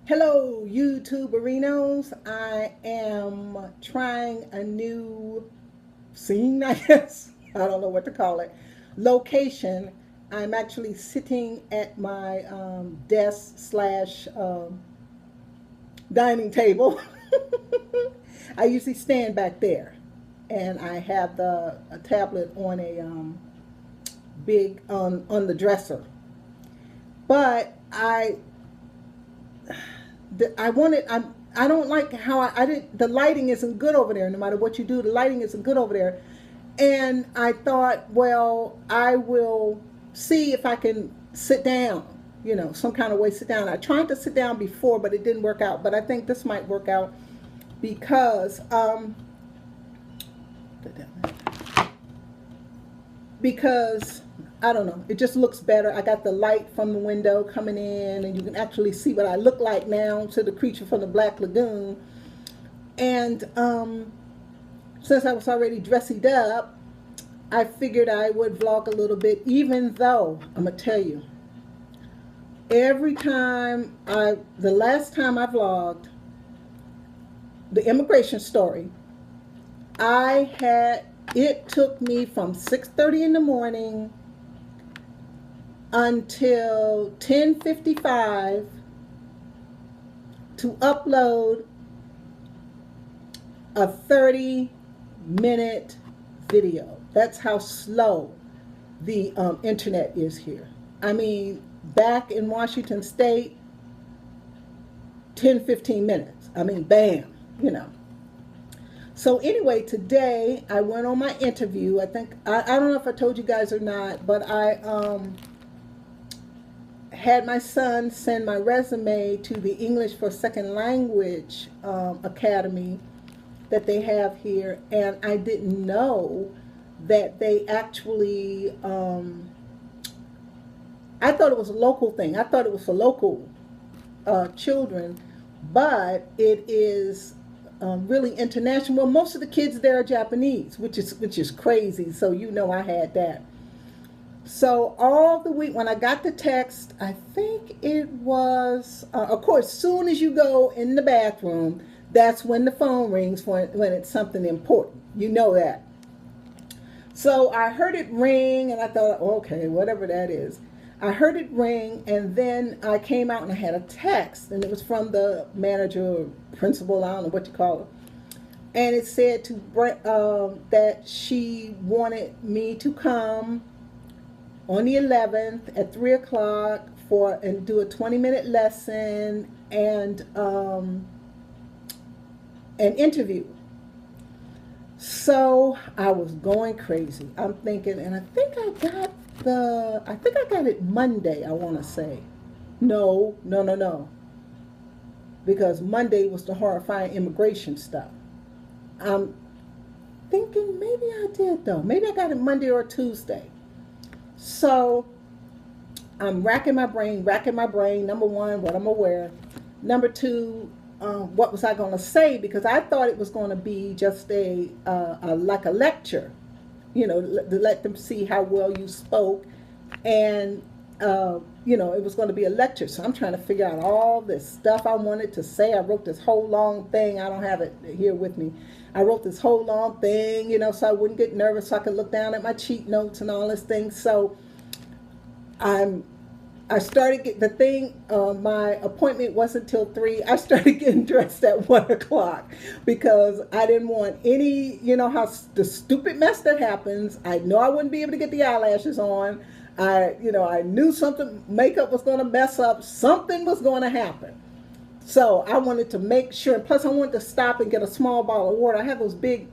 Hello, YouTuberinos. I am trying a new scene, I guess. I don't know what to call it. Location. I'm actually sitting at my desk slash dining table. I usually stand back there, and I have a tablet on a big on the dresser. But I wanted I don't like how I did the lighting isn't good over there. No matter what you do, the lighting isn't good over there. And I thought, well, I will see if I can sit down, some kind of way sit down. I tried to sit down before, but it didn't work out. But I think this might work out because because I don't know, it just looks better. I got the light from the window coming in, and you can actually see what I look like now to the creature from the Black Lagoon. And since I was already dressed up, I figured I would vlog a little bit, even though I'm gonna tell you, the last time I vlogged the immigration story, it took me from 6:30 in the morning until 10:55 to upload a 30-minute video. That's how slow the internet is here. I mean, back in Washington State, 10-15 minutes. I mean, bam. So anyway, today I went on my interview. I don't know if I told you guys or not, but I had my son send my resume to the English for Second Language Academy that they have here, and I didn't know that they actually, I thought it was a local thing. I thought it was for local children, but it is really international. Well, most of the kids there are Japanese, which is crazy. So I had that. So all the week when I got the text, I think it was, of course, soon as you go in the bathroom, that's when the phone rings when it's something important. You know that. So I heard it ring, and I thought, okay, whatever that is. I heard it ring, and then I came out and I had a text, and it was from the manager or principal, I don't know what you call it. And it said that she wanted me to come on the 11th at 3 o'clock and do a 20-minute lesson and an interview. So I was going crazy. I'm thinking, and I think I got it Monday, I want to say. No. Because Monday was the horrifying immigration stuff. I'm thinking maybe I did though. Maybe I got it Monday or Tuesday. So I'm racking my brain. Number one, what I'm aware. Number two, what was I going to say? Because I thought it was going to be just like a lecture, to let them see how well you spoke, and it was going to be a lecture. So I'm trying to figure out all this stuff I wanted to say. I wrote this whole long thing. I don't have it here with me. I wrote this whole long thing, so I wouldn't get nervous, so I could look down at my cheat notes and all this thing. So I started the thing. My appointment wasn't till 3. I started getting dressed at 1 o'clock because I didn't want any, how the stupid mess that happens. I know I wouldn't be able to get the eyelashes on. I knew makeup was going to mess up. Something was going to happen. So I wanted to make sure. Plus, I wanted to stop and get a small bottle of water. I have those big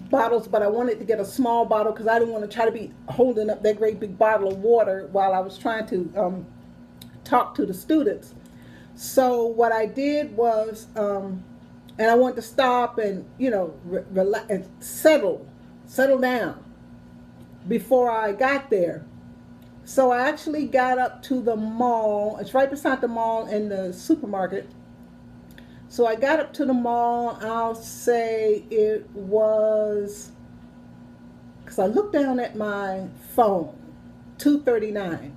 bottles, but I wanted to get a small bottle because I didn't want to try to be holding up that great big bottle of water while I was trying to talk to the students. So what I did was, and I wanted to stop and relax and settle down before I got there. So I actually got up to the mall. It's right beside the mall and the supermarket. So I got up to the mall. I'll say it was, because I looked down at my phone, 2:39.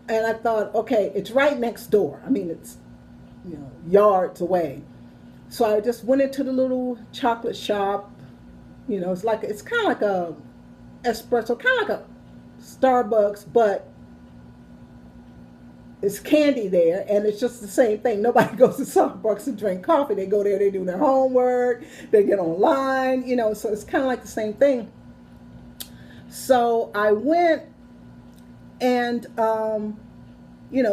And I thought, okay, it's right next door. I mean, it's, yards away. So I just went into the little chocolate shop. It's kind of like a espresso, kind of like a Starbucks, but it's candy there, and it's just the same thing. Nobody goes to Starbucks to drink coffee. They go there, they do their homework, they get online, so it's kind of like the same thing. So I went and,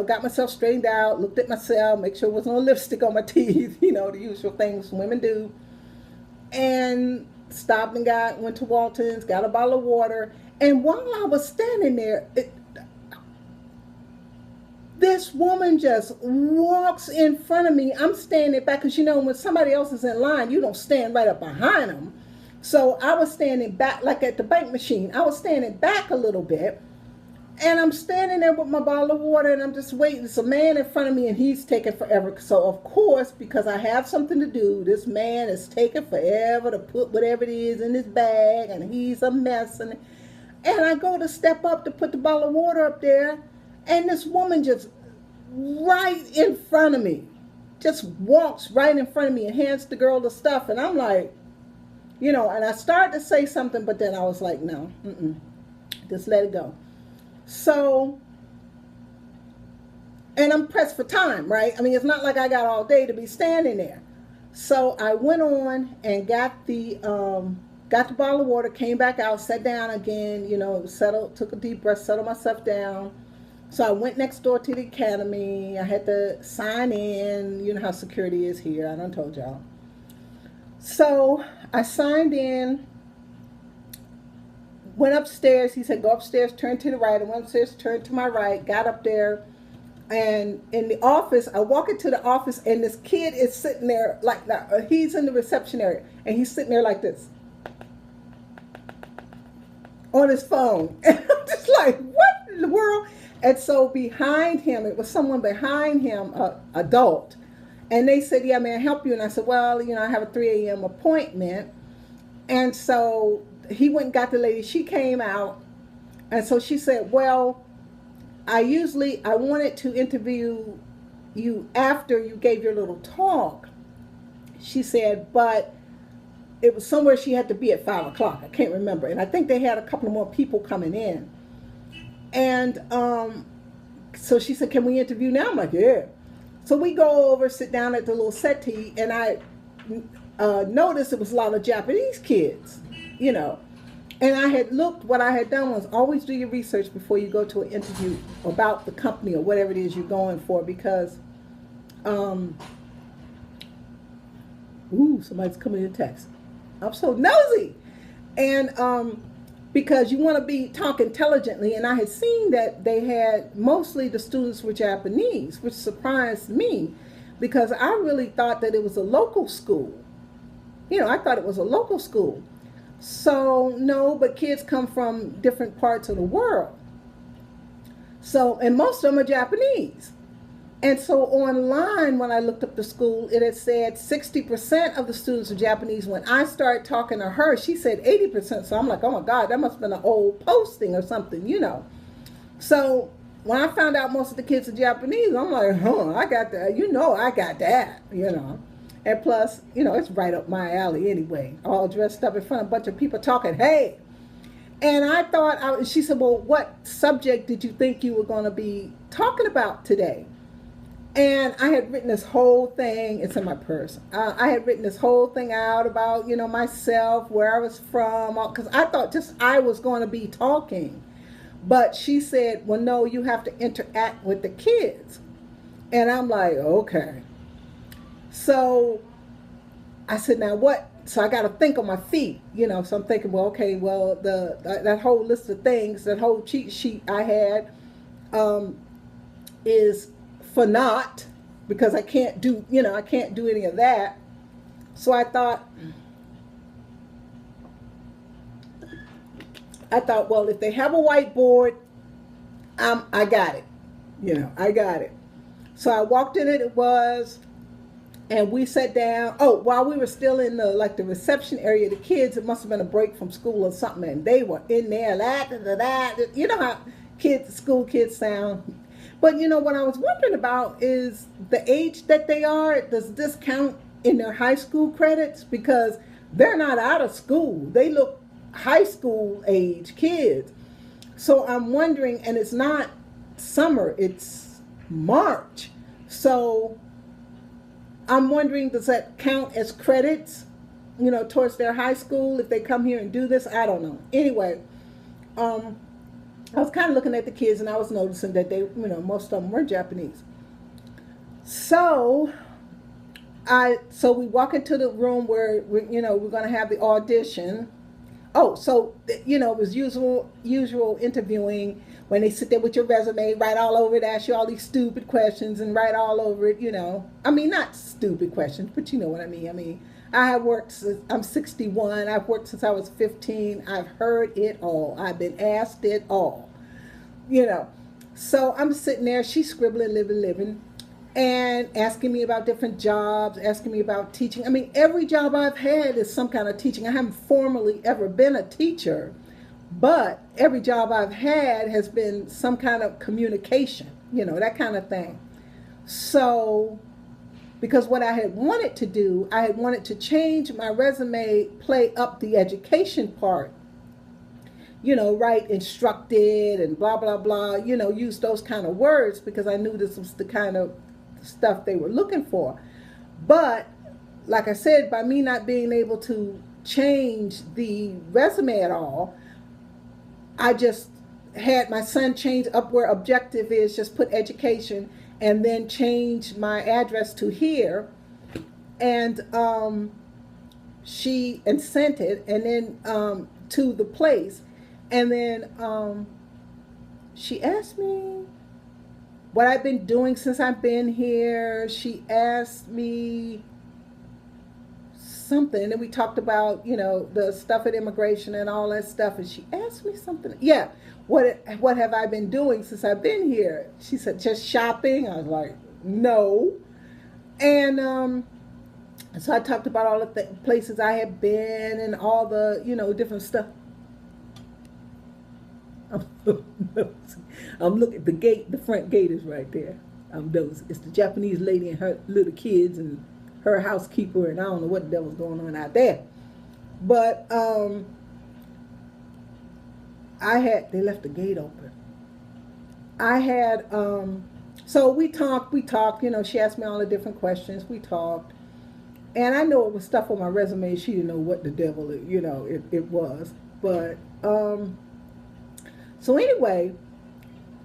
got myself straightened out, looked at myself, make sure there was no lipstick on my teeth, the usual things women do, and stopped and went to Walton's, got a bottle of water, and while I was standing there, this woman just walks in front of me. I'm standing back because, when somebody else is in line, you don't stand right up behind them. So I was standing back, like at the bank machine. I was standing back a little bit, and I'm standing there with my bottle of water, and I'm just waiting. There's a man in front of me, and he's taking forever. So, of course, because I have something to do, this man is taking forever to put whatever it is in his bag, and he's a mess. And I go to step up to put the bottle of water up there, and this woman just right in front of me, just walks right in front of me and hands the girl the stuff. And I'm like, and I started to say something, but then I was like, no, just let it go. So, and I'm pressed for time, right? I mean, it's not like I got all day to be standing there. So I went on and got the bottle of water, came back out, sat down again, settled, took a deep breath, settled myself down. So I went next door to the academy. I had to sign in. You know how security is here. I done told y'all. So I signed in, went upstairs. He said, go upstairs, turn to the right. I went upstairs, turned to my right, got up there. And in the office, I walk into the office, and this kid is sitting there like that. He's in the reception area, and he's sitting there like this on his phone. And I'm just like, what in the world? And so behind him, it was someone behind him, adult. And they said, yeah, may I help you? And I said, well, I have a 3 a.m. appointment. And so he went and got the lady. She came out. And so she said, well, I wanted to interview you after you gave your little talk. She said, but it was somewhere she had to be at 5 o'clock. I can't remember. And I think they had a couple more people coming in. And so she said, can we interview now? I'm like, yeah. So we go over, sit down at the little settee, and I noticed it was a lot of Japanese kids, And I had looked, what I had done was always do your research before you go to an interview about the company or whatever it is you're going for, because, somebody's coming in text. I'm so nosy. And, because you want to be talk intelligently, and I had seen that they had mostly the students were Japanese, which surprised me because I really thought that it was a local school. I thought it was a local school. So no, but kids come from different parts of the world. So, and most of them are Japanese. And so online, when I looked up the school, it had said 60% of the students are Japanese. When I started talking to her, she said 80%. So I'm like, oh my God, that must have been an old posting or something, So when I found out most of the kids are Japanese, I'm like, I got that. I got that, And plus, it's right up my alley anyway, all dressed up in front of a bunch of people talking, hey. And I thought, she said, well, what subject did you think you were going to be talking about today? And I had written this whole thing, it's in my purse. I had written this whole thing out about, myself, where I was from, because I thought just I was going to be talking. But she said, well, no, you have to interact with the kids. And I'm like, okay. So I said, now what? So I got to think on my feet, So I'm thinking, well, okay, well, that whole list of things, that whole cheat sheet I had is for naught, because I can't do, I can't do any of that. So I thought, well, if they have a whiteboard, I got it. I got it. So I walked in it was, and we sat down. Oh, while we were still in the reception area, the kids, it must have been a break from school or something, and they were in there, you know how school kids sound. But what I was wondering about is the age that they are. Does this count in their high school credits? Because they're not out of school. They look high school age kids. So I'm wondering, and it's not summer, it's March. So I'm wondering, does that count as credits, towards their high school if they come here and do this? I don't know. Anyway, I was kind of looking at the kids and I was noticing that they, most of them were Japanese. So we walk into the room where we're going to have the audition. Oh, so it was usual interviewing when they sit there with your resume, write all over it, ask you all these stupid questions and write all over it, I mean, not stupid questions, but you know what I mean. I mean, I have worked since I'm 61. I've worked since I was 15. I've heard it all. I've been asked it all, So I'm sitting there, she's scribbling, living, and asking me about different jobs, asking me about teaching. I mean, every job I've had is some kind of teaching. I haven't formally ever been a teacher, but every job I've had has been some kind of communication, that kind of thing. So, because what I had wanted to do, I had wanted to change my resume, play up the education part, write instructed and blah, blah, blah, use those kind of words because I knew this was the kind of stuff they were looking for. But like I said, by me not being able to change the resume at all, I just had my son change up where objective is, just put education, and then change my address to here, and she sent it, and then to the place, and then she asked me what I've been doing since I've been here. She asked me something, and then we talked about the stuff at immigration and all that stuff, and she asked me something. Yeah, what have I been doing since I've been here? She said, just shopping. I was like, no. And so I talked about all the places I had been and all the different stuff. I'm looking, the gate, the front gate is right there. It's the Japanese lady and her little kids and her housekeeper, and I don't know what the devil's going on out there. But they left the gate open. So we talked, she asked me all the different questions, we talked, and I know it was stuff on my resume, she didn't know what the devil it was, but, so anyway,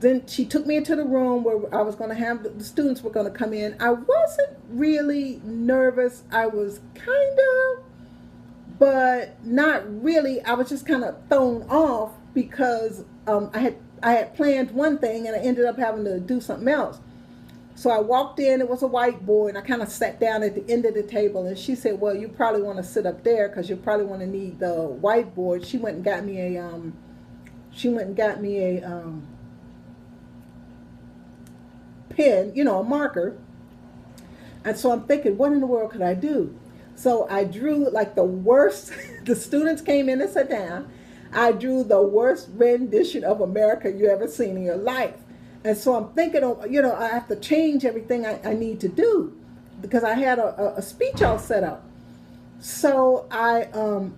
then she took me into the room where I was going to have, the students were going to come in. I wasn't really nervous. I was kind of, but not really. I was just kind of thrown off because I had planned one thing and I ended up having to do something else. So I walked in, it was a whiteboard, and I kind of sat down at the end of the table, and she said, well, you probably want to sit up there because you probably want to need the whiteboard. She went and got me a pen, a marker. And so I'm thinking, what in the world could I do? So I drew like the worst, the students came in and sat down. I drew the worst rendition of America you ever seen in your life. And so I'm thinking, I have to change everything I need to do because I had a speech all set up. So I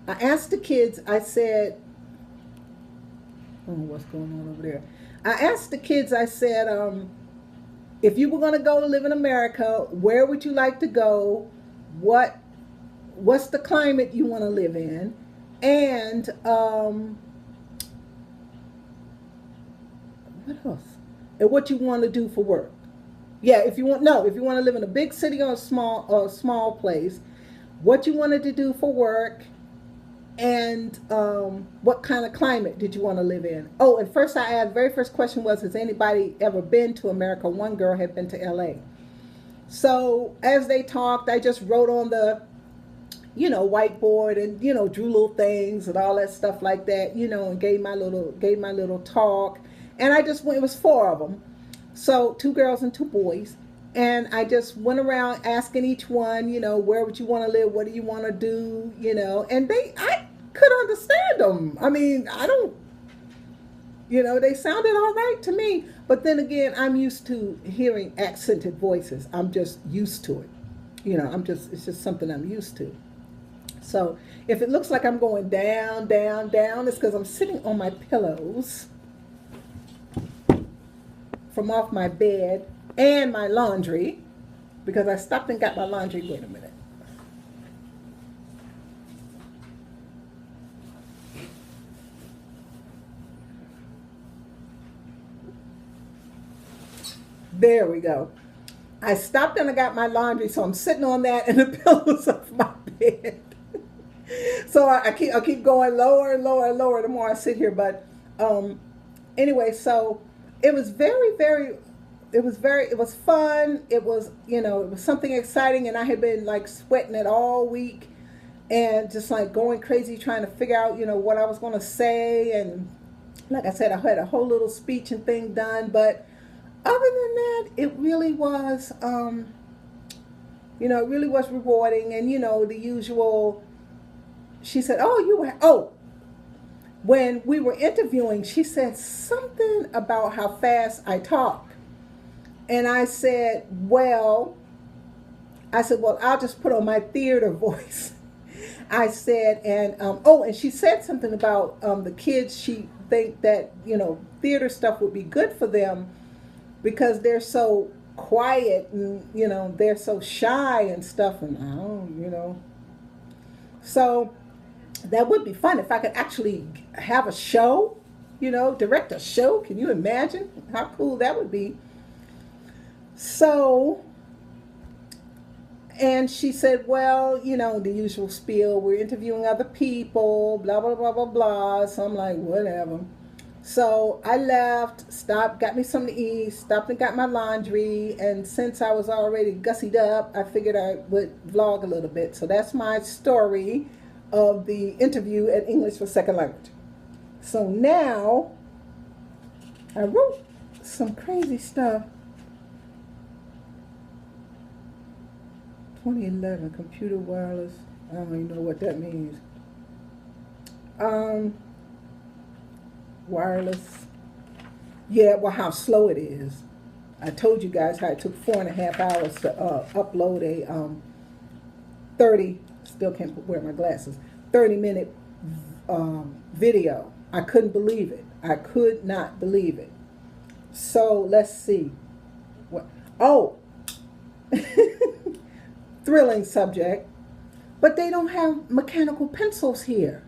asked the kids, I said, I don't know what's going on over there. I asked the kids, I said, if you were going to go live in America, where would you like to go? What's the climate you want to live in? And what else? And what you want to do for work. Yeah, if you want to live in a big city or a small place, what you wanted to do for work, and what kind of climate did you want to live in? Oh, and first I asked, very first question was, has anybody ever been to America? One girl had been to LA. So as they talked, I just wrote on the, whiteboard and, drew little things and all that stuff like that, and gave my little talk. And I just went, it was 4 of them. So 2 girls and 2 boys. And I just went around asking each one, where would you want to live? What do you want to do? And I could understand them. I mean, You know, they sounded all right to me. But then again, I'm used to hearing accented voices. I'm just used to it. You know, it's just something I'm used to. So if it looks like I'm going down, down, down, it's because I'm sitting on my pillows from off my bed and my laundry, because I stopped and got my laundry. Wait a minute. There we go. I stopped and I got my laundry, so I'm sitting on that and the pillows of my bed. So I keep going lower and lower and lower the more I sit here. But anyway, so it was it was fun. It was, you know, it was something exciting, and I had been like sweating it all week and just like going crazy trying to figure out, you know, what I was going to say. And like I said, I had a whole little speech and thing done, but other than that, it really was, you know, it really was rewarding. And, you know, the usual, she said, when we were interviewing, she said something about how fast I talk. And I said, well, I'll just put on my theater voice. I said, and she said something about the kids. She think that, you know, theater stuff would be good for them because they're so quiet and, you know, they're so shy and stuff. And you know, so that would be fun if I could actually have a show, you know, direct a show. Can you imagine how cool that would be? So, and she said, well, you know, the usual spiel, we're interviewing other people, blah, blah, blah, blah, blah. So I'm like, whatever. So I left, stopped, got me something to eat, stopped and got my laundry. And since I was already gussied up, I figured I would vlog a little bit. So that's my story of the interview at English for Second Language. So now I wrote some crazy stuff. 2011 computer wireless. I don't even know what that means. Wireless. Yeah, well, how slow it is. I told you guys how it took 4.5 hours to upload a 30. Still can't wear my glasses. 30-minute video. I couldn't believe it. I could not believe it. So let's see. Thrilling subject, but they don't have mechanical pencils here.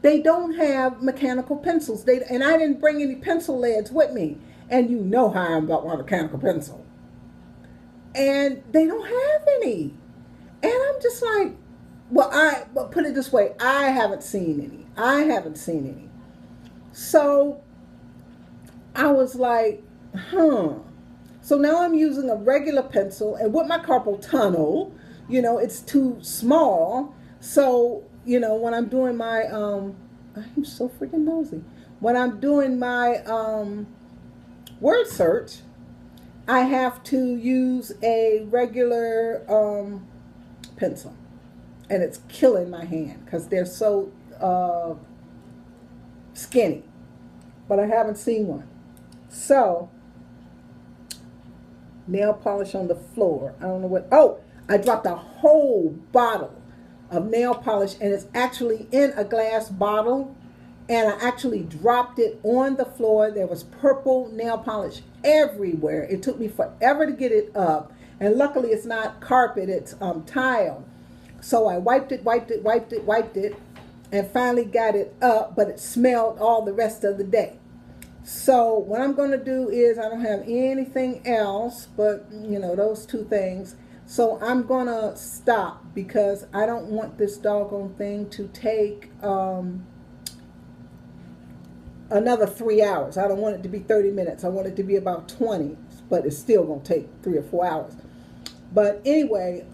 They don't have mechanical pencils. And I didn't bring any pencil leads with me. And you know how I'm about my mechanical pencil. And they don't have any. And I'm just like, but put it this way, I haven't seen any. So I was like, So now I'm using a regular pencil, and with my carpal tunnel, you know, it's too small. So, you know, when I'm doing my, I'm so freaking nosy. When I'm doing my word search, I have to use a regular pencil. And it's killing my hand because they're so skinny. But I haven't seen one. So, nail polish on the floor. I don't know what. I dropped a whole bottle of nail polish, and it's actually in a glass bottle. And I actually dropped it on the floor. There was purple nail polish everywhere. It took me forever to get it up. And luckily it's not carpet, it's tile. So I wiped it, and finally got it up, but it smelled all the rest of the day. So what I'm going to do is, I don't have anything else but, you know, those two things. So I'm going to stop because I don't want this doggone thing to take another 3 hours. I don't want it to be 30 minutes. I want it to be about 20, but it's still going to take 3 or 4 hours. But anyway,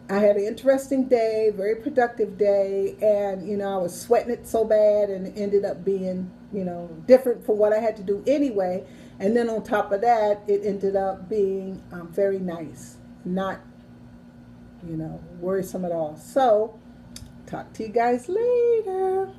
I had an interesting day, very productive day, and, you know, I was sweating it so bad, and it ended up being, you know, different from what I had to do anyway. And then on top of that, it ended up being very nice, not, you know, worrisome at all. So, talk to you guys later.